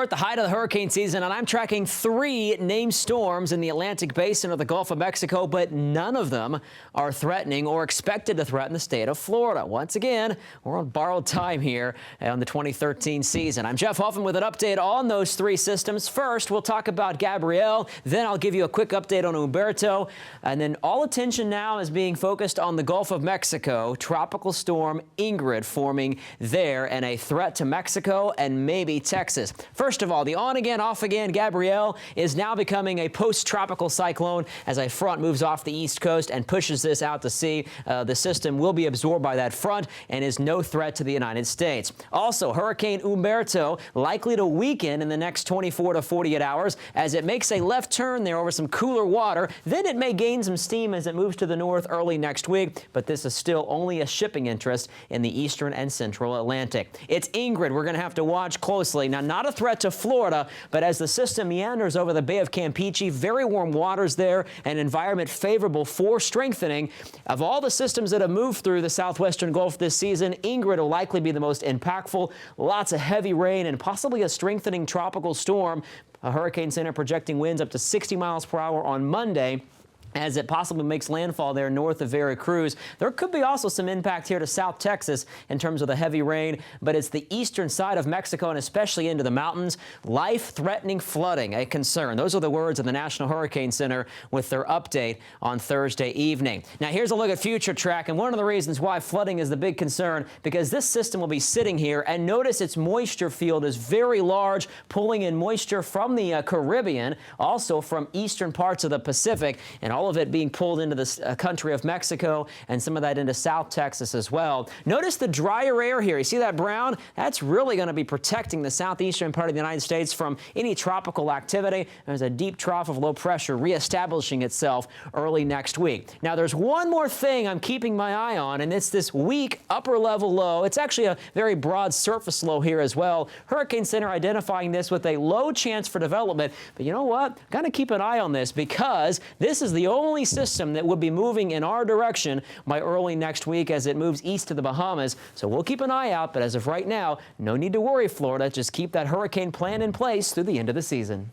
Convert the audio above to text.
We're at the height of the hurricane season, and I'm tracking 3 named storms in the Atlantic Basin of the Gulf of Mexico, but none of them are threatening or expected to threaten the state of Florida. Once again, we're on borrowed time here on the 2013 season. I'm Jeff Huffman with an update on those 3 systems. First, we'll talk about Gabrielle. Then I'll give you a quick update on Humberto. And then all attention now is being focused on the Gulf of Mexico. Tropical storm Ingrid forming there and a threat to Mexico and maybe Texas. First of all, the on-again, off-again Gabrielle is now becoming a post-tropical cyclone as a front moves off the east coast and pushes this out to sea. The system will be absorbed by that front and is no threat to the United States. Also, Hurricane Humberto likely to weaken in the next 24 to 48 hours as it makes a left turn there over some cooler water. Then it may gain some steam as it moves to the north early next week, but this is still only a shipping interest in the eastern and central Atlantic. It's Ingrid we're going to have to watch closely. Now, not a threat to Florida, but as the system meanders over the Bay of Campeche, very warm waters there, an environment favorable for strengthening. Of all the systems that have moved through the southwestern Gulf this season, Ingrid will likely be the most impactful. Lots of heavy rain and possibly a strengthening tropical storm. A hurricane center projecting winds up to 60 miles per hour on Monday, as it possibly makes landfall there north of Veracruz. There could be also some impact here to South Texas in terms of the heavy rain, but it's the eastern side of Mexico and especially into the mountains. Life-threatening flooding, a concern. Those are the words of the National Hurricane Center with their update on Thursday evening. Now, here's a look at future track, and one of the reasons why flooding is the big concern, because this system will be sitting here, and notice its moisture field is very large, pulling in moisture from the Caribbean, also from eastern parts of the Pacific, and all of it being pulled into the country of Mexico and some of that into South Texas as well. Notice the drier air here. You see that brown? That's really going to be protecting the southeastern part of the United States from any tropical activity. There's a deep trough of low pressure reestablishing itself early next week. Now, there's one more thing I'm keeping my eye on, and it's this weak upper level low. It's actually a very broad surface low here as well. Hurricane Center identifying this with a low chance for development. But you know what? Got to keep an eye on this because this is the only system that would be moving in our direction by early next week as it moves east to the Bahamas. So we'll keep an eye out, but as of right now, no need to worry, Florida. Just keep that hurricane plan in place through the end of the season.